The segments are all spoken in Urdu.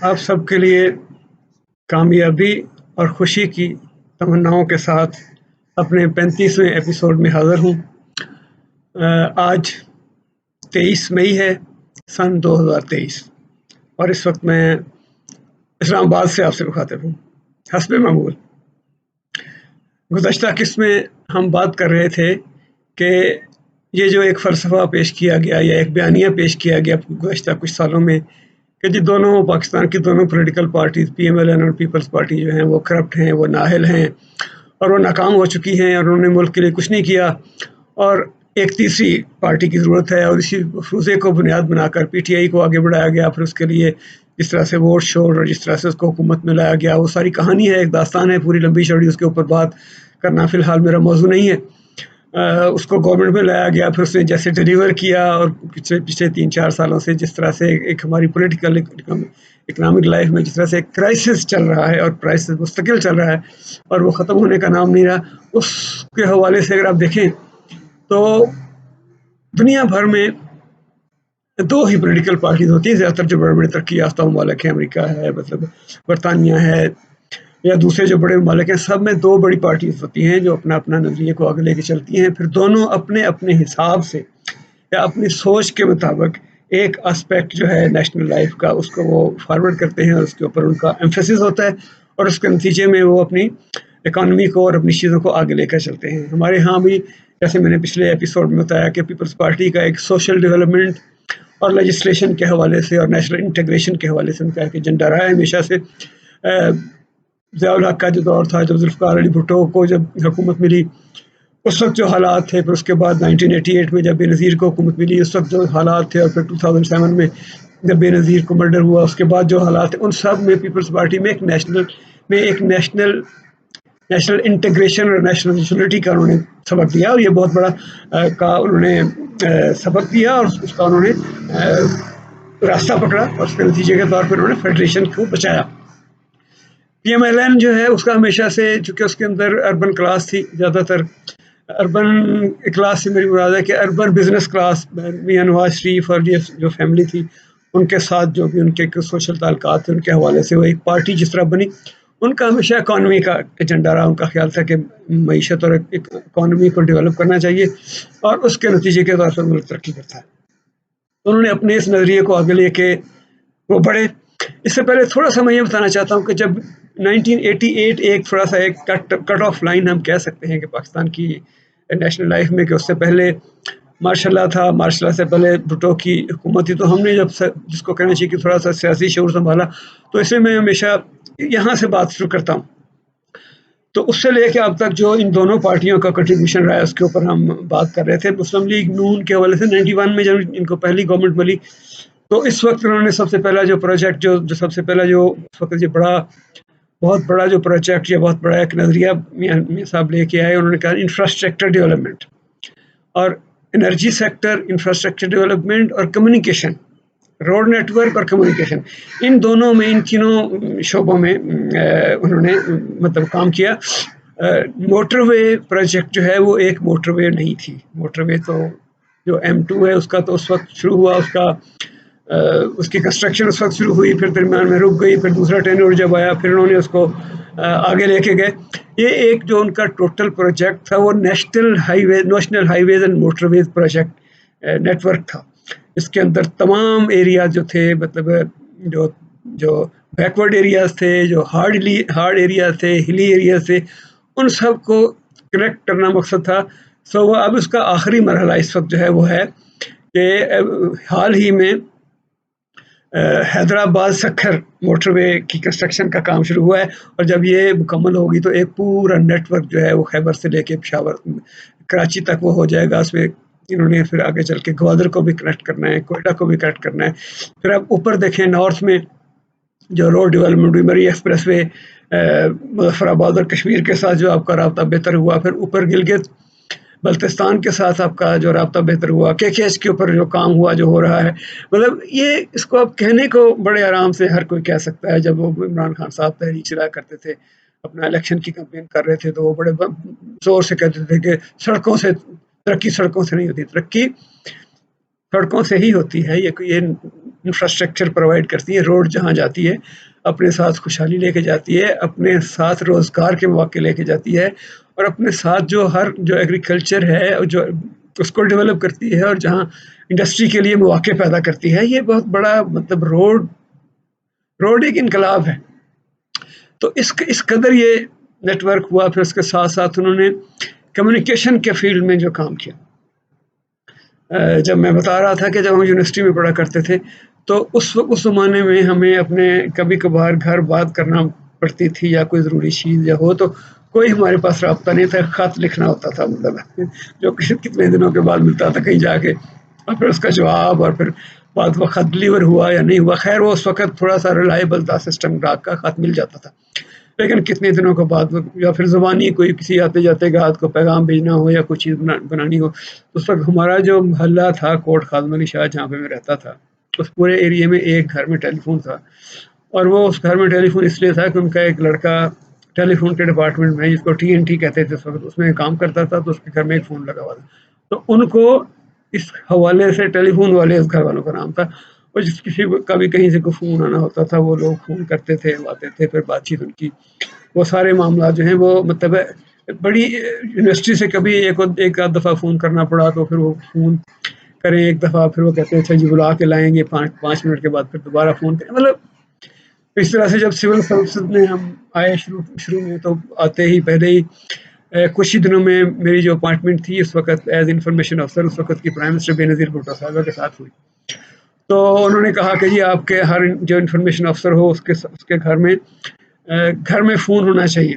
آپ سب کے لیے کامیابی اور خوشی کی تمناؤں کے ساتھ اپنے 35ویں ایپیسوڈ میں حاضر ہوں۔ آج 23 مئی ہے سن 2023 اور اس وقت میں اسلام آباد سے آپ سے مخاطب ہوں۔ حسب معمول گزشتہ قسط میں ہم بات کر رہے تھے کہ یہ جو ایک فلسفہ پیش کیا گیا یا ایک بیانیہ پیش کیا گیا گزشتہ کچھ سالوں میں کہ جی دونوں پاکستان کی دونوں political parties P M L N اور پیپلز پارٹی جو ہیں وہ کرپٹ ہیں، وہ نااہل ہیں اور وہ ناکام ہو چکی ہیں اور انہوں نے ملک کے لیے کچھ نہیں کیا، اور ایک تیسری پارٹی کی ضرورت ہے، اور اسی مفروضے کو بنیاد بنا کر پی ٹی آئی کو آگے بڑھایا گیا۔ پھر اس کے لیے جس طرح سے ووٹ شور اور جس طرح سے اس کو حکومت میں لایا گیا وہ ساری کہانی ہے، ایک داستان ہے پوری لمبی چوڑی، اس کے اوپر بات کرنا فی الحال میرا موضوع نہیں ہے۔ اس کو گورنمنٹ میں لایا گیا، پھر اس نے جیسے ڈیلیور کیا، اور پچھلے 3-4 سالوں سے جس طرح سے ایک ہماری پولیٹیکل اکنامک لائف میں جس طرح سے ایک کرائسس چل رہا ہے اور کرائسس مستقل چل رہا ہے اور وہ ختم ہونے کا نام نہیں رہا، اس کے حوالے سے اگر آپ دیکھیں تو دنیا بھر میں دو ہی پولیٹیکل پارٹیز ہوتی ہیں، زیادہ تر جو بڑے بڑے ترقی یافتہ ممالک ہیں، امریکہ ہے، مطلب برطانیہ ہے یا دوسرے جو بڑے ممالک ہیں، سب میں دو بڑی پارٹیز ہوتی ہیں جو اپنا اپنا نظریے کو آگے لے کے چلتی ہیں، پھر دونوں اپنے اپنے حساب سے یا اپنی سوچ کے مطابق ایک اسپیکٹ جو ہے نیشنل لائف کا اس کو وہ فارورڈ کرتے ہیں اور اس کے اوپر ان کا ایمفیسس ہوتا ہے، اور اس کے نتیجے میں وہ اپنی اکانومی کو اور اپنی چیزوں کو آگے لے کر چلتے ہیں۔ ہمارے ہاں بھی جیسے میں نے پچھلے ایپیسوڈ میں بتایا کہ پیپلز پارٹی کا ایک سوشل ڈیولپمنٹ اور لیجسلیشن کے حوالے سے اور نیشنل انٹیگریشن کے حوالے سے ان کا ایک ایجنڈا رہا ہے ہمیشہ سے۔ ضیاء الحق کا جو دور تھا، جب ذوالفقار علی بھٹو کو جب حکومت ملی اس وقت جو حالات تھے، پھر اس کے بعد 1988 میں جب بے نظیر کو حکومت ملی اس وقت جو حالات تھے، اور پھر 2007 میں جب بے نظیر کو مرڈر ہوا اس کے بعد جو حالات تھے، ان سب میں پیپلز پارٹی میں ایک نیشنل انٹیگریشن اور نیشنل یونٹی کا انہوں نے سبق دیا، اور یہ بہت بڑا کا انہوں نے سبق دیا، اور اس کا انہوں نے راستہ پکڑا، اور اس کے نتیجے کے طور پر انہوں نے فیڈریشن کو بچایا۔ پی ایم ایل این جو ہے اس کا ہمیشہ سے، چونکہ اس کے اندر اربن کلاس تھی، زیادہ تر اربن کلاس سے میری مراد ہے کہ urban business class, Mian Nawaz Sharif اور یہ جو فیملی تھی ان کے ساتھ جو بھی ان کے سوشل تعلقات تھے ان کے حوالے سے وہ ایک پارٹی جس طرح بنی، ان کا ہمیشہ اکانومی کا ایجنڈا رہا، ان کا خیال تھا کہ معیشت اور اکانومی کو ڈیولپ کرنا چاہیے اور اس کے نتیجے کے طور پر ملک ترقی کرتا ہے۔ انہوں نے اپنے اس نظریے کو آگے لے کے وہ بڑے۔ اس سے پہلے تھوڑا سا میں یہ بتانا چاہتا ہوں کہ جب 1988 ایک تھوڑا سا ایک کٹ آف لائن ہم کہہ سکتے ہیں کہ پاکستان کی نیشنل لائف میں، کہ اس سے پہلے ماشاء اللہ تھا، ماشاء اللہ سے پہلے بھٹو کی حکومت تھی، تو ہم نے جب جس کو کہنا چاہیے کہ تھوڑا سا سیاسی شعور سنبھالا، تو اسے میں ہمیشہ یہاں سے بات شروع کرتا ہوں۔ تو اس سے لے کے اب تک جو ان دونوں پارٹیوں کا کنٹریبیوشن رہا ہے اس کے اوپر ہم بات کر رہے تھے۔ مسلم لیگ نون کے حوالے سے 91 میں جب ان کو پہلی گورنمنٹ ملی تو اس وقت انہوں نے سب سے پہلا جو پروجیکٹ جو سب سے پہلا جو اس وقت یہ بہت بڑا جو پروجیکٹ یا بہت بڑا ایک نظریہ میاں صاحب لے کے آئے، انہوں نے کہا انفراسٹرکچر ڈیولپمنٹ، اور انرجی سیکٹر، انفراسٹرکچر ڈیولپمنٹ اور کمیونیکیشن، روڈ نیٹ ورک اور کمیونیکیشن، ان دونوں میں، ان تینوں شعبوں میں انہوں نے مطلب کام کیا۔ موٹر وے پروجیکٹ جو ہے وہ ایک موٹر وے نہیں تھی، موٹر وے تو جو M2 ہے اس کا تو اس وقت شروع ہوا، اس کی کنسٹرکشن اس وقت شروع ہوئی، پھر درمیان میں رک گئی، پھر دوسرا ٹینور جب آیا پھر انہوں نے اس کو آگے لے کے گئے۔ یہ ایک جو ان کا ٹوٹل پروجیکٹ تھا وہ national highways and motorways project network تھا۔ اس کے اندر تمام ایریا جو تھے، مطلب جو بیکورڈ ایریاز تھے، جو ہارڈ ایریاز تھے، ہلی ایریاز تھے، ان سب کو کنیکٹ کرنا مقصد تھا۔ سو وہ اب اس کا آخری مرحلہ اس وقت جو ہے وہ ہے کہ حال ہی میں حیدرآباد سکھر موٹر وے کی کنسٹرکشن کا کام شروع ہوا ہے، اور جب یہ مکمل ہوگی تو ایک پورا نیٹ ورک جو ہے وہ خیبر سے لے کے پشاور کراچی تک وہ ہو جائے گا۔ اس میں انہوں نے پھر آگے چل کے گوادر کو بھی کنیکٹ کرنا ہے، کوئٹہ کو بھی کنیکٹ کرنا ہے۔ پھر آپ اوپر دیکھیں نارتھ میں جو روڈ ڈیولپمنٹ ہوئی، مری ایکسپریس وے مظفر آباد اور کشمیر کے ساتھ جو آپ کا رابطہ بہتر ہوا، پھر اوپر گلگت بلتستان کے ساتھ آپ کا جو رابطہ بہتر ہوا، KKH کے اوپر جو کام ہوا جو ہو رہا ہے، مطلب یہ اس کو اب کہنے کو بڑے آرام سے ہر کوئی کہہ سکتا ہے۔ جب وہ عمران خان صاحب تحریک چلایا کرتے تھے، اپنا الیکشن کی کمپین کر رہے تھے، تو وہ بڑے زور سے کہتے تھے کہ سڑکوں سے ترقی، سڑکوں سے نہیں ہوتی، ترقی سڑکوں سے ہی ہوتی ہے۔ یہ انفراسٹرکچر پرووائڈ کرتی ہے. روڈ جہاں جاتی ہے اپنے ساتھ خوشحالی لے کے جاتی ہے, اپنے ساتھ روزگار کے مواقع لے کے جاتی ہے, اور اپنے ساتھ جو ایگریکلچر ہے جو اس کو ڈیولپ کرتی ہے, اور جہاں انڈسٹری کے لیے مواقع پیدا کرتی ہے. یہ بہت بڑا مطلب روڈ ایک انقلاب ہے. تو اس قدر یہ نیٹ ورک ہوا. پھر اس کے ساتھ ساتھ انہوں نے کمیونیکیشن کے فیلڈ میں جو کام کیا, جب میں بتا رہا تھا کہ جب ہم یونیورسٹی میں پڑھا کرتے تھے تو اس زمانے میں ہمیں اپنے کبھی کبھار گھر بات کرنا پڑتی تھی, یا کوئی ضروری چیز یا ہو تو کوئی ہمارے پاس رابطہ نہیں تھا, خط لکھنا ہوتا تھا, مطلب جو کتنے دنوں کے بعد ملتا تھا کہیں جا کے, اور پھر اس کا جواب, اور پھر بعد وہ خط ڈلیور ہوا یا نہیں ہوا. خیر وہ اس وقت تھوڑا سا ریلائبل تھا سسٹم, ڈاک کا خط مل جاتا تھا. لیکن کتنے دنوں کے بعد, یا پھر زبانی کوئی کسی آتے جاتے گھات کو پیغام بھیجنا ہو یا کوئی چیز بنانی ہو. اس وقت ہمارا جو محلہ تھا کوٹ خادم علی شاہ جہاں پہ میں رہتا تھا, اس پورے ایریے میں ایک گھر میں ٹیلی فون تھا, اور وہ اس گھر میں ٹیلی فون اس لیے تھا کہ ان کا ایک لڑکا ٹیلی فون کے ڈپارٹمنٹ میں, جس کو TNT کہتے تھے اس وقت, اس میں کام کرتا تھا. تو اس کے گھر میں ایک فون لگا ہوا تھا, تو ان کو اس حوالے سے ٹیلی فون والے اس گھر والوں کا نام تھا. اور جس کسی کا بھی کہیں سے کوئی فون آنا ہوتا تھا وہ لوگ فون کرتے تھے, آتے تھے, پھر بات چیت ان کی, وہ سارے معاملات جو ہیں وہ مطلب بڑی یونیورسٹی سے کبھی ایک آدھ دفعہ فون کرنا پڑا تو پھر وہ فون کریں ایک دفعہ, پھر وہ کہتے ہیں اچھا جی بلا کے لائیں گے 5 منٹ کے بعد, پھر دوبارہ فون کریں. مطلب اس طرح سے جب سول سروسز میں ہم آئے شروع میں, تو آتے ہی پہلے ہی کچھ ہی دنوں میں میری جو اپائنٹمنٹ تھی اس وقت ایز انفارمیشن افسر, اس وقت کی پرائم منسٹر بے نظیر بھٹو صاحبہ کے ساتھ ہوئی. تو انہوں نے کہا کہ جی آپ کے ہر جو انفارمیشن افسر ہو اس کے گھر میں فون ہونا چاہیے.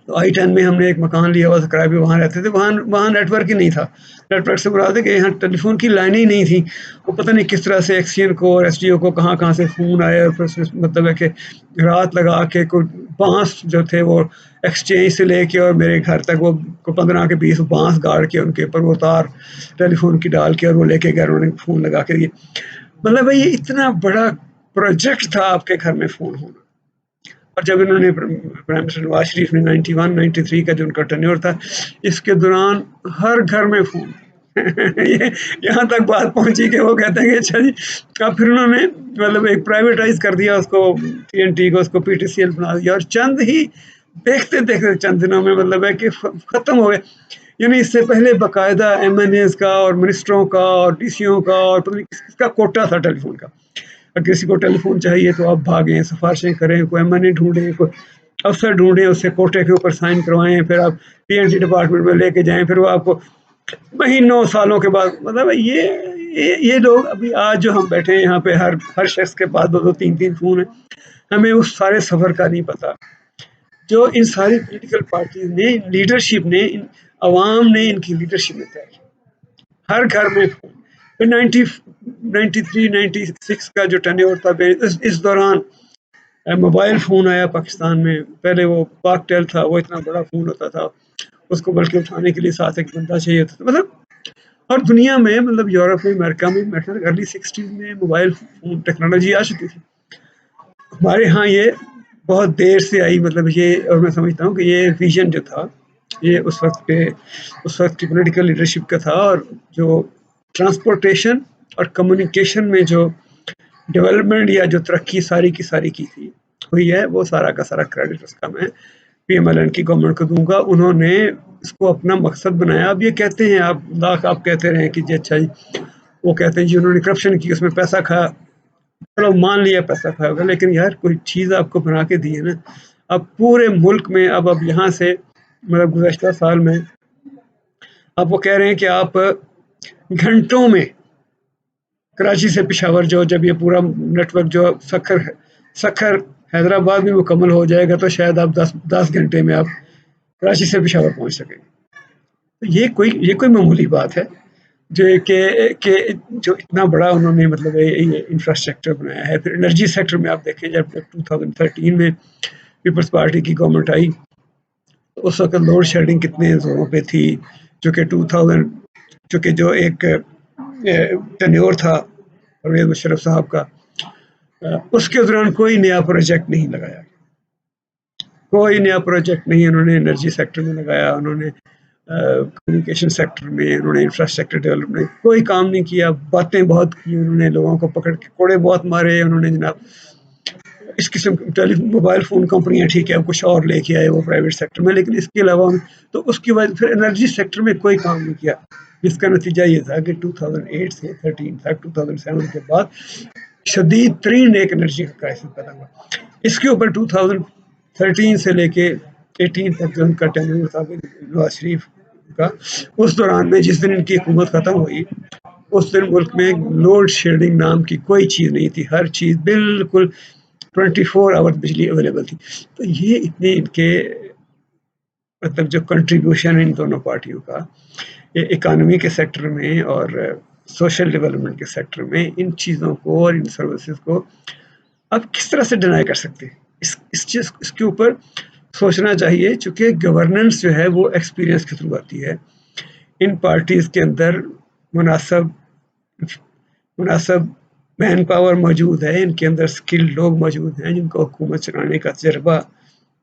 تو I-10 میں ہم نے ایک مکان لیا ہوا تھا کرائے پہ, وہاں رہتے تھے. وہاں نیٹ ورک ہی نہیں تھا. نیٹ ورک سے مراد ہے کہ یہاں ٹیلی فون کی لائنیں ہی نہیں تھی. وہ پتہ نہیں کس طرح سے ایکسچینج کو اور SDO کو کہاں سے فون آئے, اور پھر مطلب ہے کہ رات لگا کے کوئی بانس جو تھے وہ ایکسچینج سے لے کے اور میرے گھر تک وہ 15 کے 20 بانس گاڑ کے ان کے اوپر وہ تار ٹیلی فون کی ڈال کے اور وہ لے کے گھر انہوں نے فون لگا کے دیے. مطلب یہ اتنا بڑا پروجیکٹ تھا آپ کے گھر میں فون ہونا. اور جب انہوں نے پرائم منسٹر نواز شریف نے 91-93 کا جو ان کا ٹینیور تھا, اس کے دوران ہر گھر میں فون. یہاں تک بات پہنچی کہ وہ کہتے ہیں کہ اچھا جی, اب پھر انہوں نے مطلب ایک پرائیویٹائز کر دیا اس کو, TNT کو, اس کو PTCL بنا دیا, اور چند ہی دیکھتے چند دنوں میں مطلب ہے کہ ختم ہو گئے. یعنی اس سے پہلے باقاعدہ MNAs کا اور منسٹروں کا اور DCوں کا اور کس کا کوٹا تھا ٹیلی فون کا. اگر کسی کو ٹیلی فون چاہیے تو آپ بھاگیں, سفارشیں کریں, کوئی MNA ڈھونڈیں, کوئی افسر ڈھونڈیں, اس سے کوٹے کے اوپر سائن کروائیں, پھر آپ TNT ڈپارٹمنٹ میں لے کے جائیں, پھر وہ آپ کو مہینوں سالوں کے بعد. مطلب یہ لوگ ابھی آج جو ہم بیٹھے ہیں یہاں پہ, ہر شخص کے پاس 2-3 فون ہیں. ہمیں اس سارے سفر کا نہیں پتا جو ان ساری پولیٹیکل پارٹیز نے, لیڈرشپ نے, عوام نے ان کی لیڈرشپ میں طے کی. ہر گھر میں فون. پھر 93-96 کا جو ٹینیور تھا, اس دوران موبائل فون آیا پاکستان میں. پہلے وہ پاک ٹیل تھا, وہ اتنا بڑا فون ہوتا تھا, اس کو بلکہ اٹھانے کے لیے ساتھ ایک بندہ چاہیے ہوتا تھا. مطلب اور دنیا میں مطلب یورپ میں, امریکہ میں ارلی 60s میں موبائل فون ٹیکنالوجی آ چکی تھی. ہمارے ہاں یہ بہت دیر سے آئی. مطلب یہ, اور میں سمجھتا ہوں کہ یہ ویژن جو تھا یہ اس وقت کی پولیٹیکل لیڈرشپ کا تھا, اور جو ٹرانسپورٹیشن اور کمیونیکیشن میں جو ڈیولپمنٹ یا جو ترقی ساری کی ساری کی تھی ہوئی ہے, وہ سارا کا سارا کریڈٹ اس کا میں PMLN کی گورنمنٹ کو دوں گا. انہوں نے اس کو اپنا مقصد بنایا. اب یہ کہتے ہیں آپ کہتے رہے کہ جی اچھا جی, وہ کہتے ہیں جی انہوں نے کرپشن کی, اس میں پیسہ کھایا. چلو مان لیا پیسہ کھایا ہوگا, لیکن یار کوئی چیز آپ کو بنا کے دی ہے نا. اب پورے ملک میں اب یہاں سے مطلب گزشتہ سال میں آپ وہ کہہ رہے ہیں کہ آپ گھنٹوں میں کراچی سے پشاور جب یہ پورا نیٹ ورک جو سکھر حیدرآباد میں مکمل ہو جائے گا تو شاید آپ 10 گھنٹے میں آپ کراچی سے پشاور پہنچ سکیں گے. یہ کوئی معمولی بات ہے جو کہ جو اتنا بڑا انہوں نے مطلب یہ انفراسٹرکچر بنایا ہے. پھر انرجی سیکٹر میں آپ دیکھیں, جب 2013 میں پیپلز پارٹی کی گورنمنٹ آئی تو اس وقت لوڈ شیڈنگ کتنے زوروں پہ تھی, جو کہ 2000 جو ایک ٹینیور تھا پرویز مشرف صاحب کا, اس کے دوران کوئی نیا پروجیکٹ نہیں لگایا. کوئی نیا پروجیکٹ نہیں انہوں نے انرجی سیکٹر میں لگایا. انہوں نے کمیونیکیشن سیکٹر میں، انہوں نے انفراسٹرکچر ڈیولپمنٹ کوئی کام نہیں کیا، باتیں بہت کی انہوں نے، لوگوں کو پکڑ کے کوڑے بہت مارے انہوں نے جناب. اس قسم موبائل فون کمپنیاں ٹھیک ہے کچھ اور لے کے آئے وہ پرائیویٹ سیکٹر میں، لیکن اس کے علاوہ تو اس کی وجہ پھر انرجی سیکٹر میں کوئی کام نہیں کیا، جس کا نتیجہ یہ تھا کہ 2008 سے 13 تک 2007 کے بعد شدید ترین ایک انرجی کا کرائسس پیدا ہوا. اس کے اوپر 2013 سے لے کے 18 تک جو ان کا ٹینیور تھا نواز شریف کا، اس دوران میں جس دن ان کی حکومت ختم ہوئی اس دن ملک میں لوڈ شیڈنگ نام کی کوئی چیز نہیں تھی، ہر چیز بالکل 24 آور بجلی اویلیبل تھی. تو یہ اتنے ان کے مطلب جو کنٹریبیوشن ان دونوں پارٹیوں کا اکانومی کے سیکٹر میں اور سوشل ڈیولپمنٹ کے سیکٹر میں، ان چیزوں کو اور ان سروسز کو اب کس طرح سے ڈینائی کر سکتے ہیں. اس کے اوپر سوچنا چاہیے، چونکہ گورننس جو ہے وہ ایکسپیرینس کے تھرو آتی ہے. ان پارٹیز کے اندر مناسب مین پاور موجود ہے، ان کے اندر اسکلڈ لوگ موجود ہیں جن کو حکومت چلانے کا تجربہ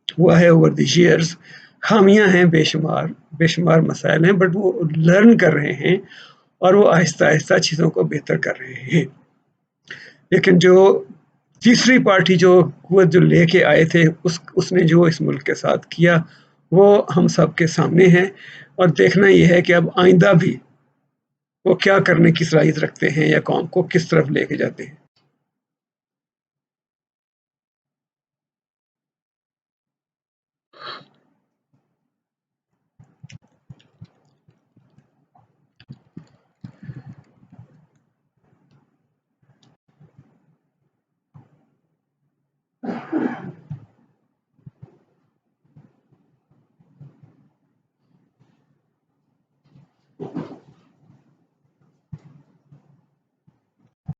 ہوا ہے اوور دی ایئرز. خامیاں ہیں بے شمار مسائل ہیں، بٹ وہ لرن کر رہے ہیں اور وہ آہستہ آہستہ چیزوں کو بہتر کر رہے ہیں. لیکن جو تیسری پارٹی جو قوت جو لے کے آئے تھے، اس نے جو اس ملک کے ساتھ کیا وہ ہم سب کے سامنے ہے، اور دیکھنا یہ ہے کہ اب آئندہ بھی وہ کیا کرنے کی صلاحیت رکھتے ہیں یا قوم کو کس طرف لے کے جاتے ہیں.